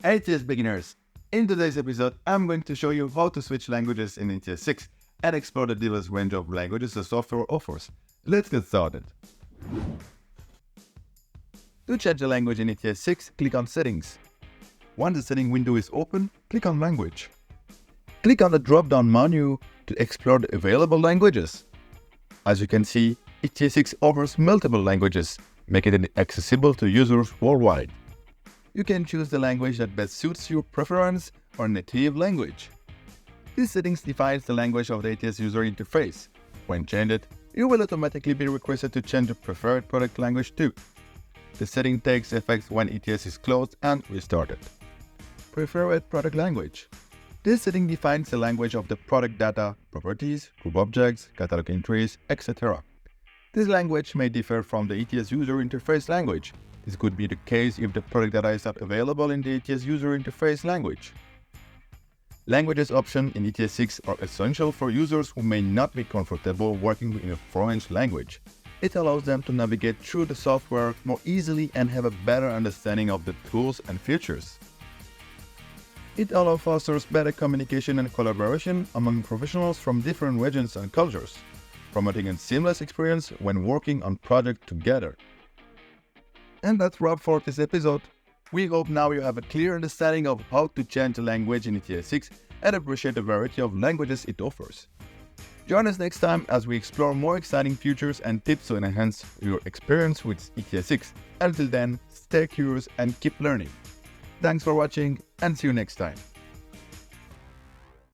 ETS beginners. In today's episode, I'm going to show you how to switch languages in ETS 6 and explore the diverse range of languages the software offers. Let's get started. To change the language in ETS 6, click on Settings. Once the setting window is open, click on Language. Click on the drop-down menu to explore the available languages. As you can see, ETS 6 offers multiple languages, making it accessible to users worldwide. You can choose the language that best suits your preference or native language. These settings defines the language of the ETS user interface. When changed, you will automatically be requested to change the preferred product language too. The setting takes effect when ETS is closed and restarted. Preferred product language. This setting defines the language of the product data, properties, group objects, catalog entries, etc. This language may differ from the ETS user interface language. This could be the case if the product data is not available in the ETS user interface language. Languages options in ETS 6 are essential for users who may not be comfortable working in a foreign language. It allows them to navigate through the software more easily and have a better understanding of the tools and features. It also fosters better communication and collaboration among professionals from different regions and cultures, promoting a seamless experience when working on projects together. And that's wrap for this episode. We hope now you have a clear understanding of how to change the language in ETS 6 and appreciate the variety of languages it offers. Join us next time as we explore more exciting features and tips to enhance your experience with ETS 6. Until then, stay curious and keep learning. Thanks for watching and see you next time.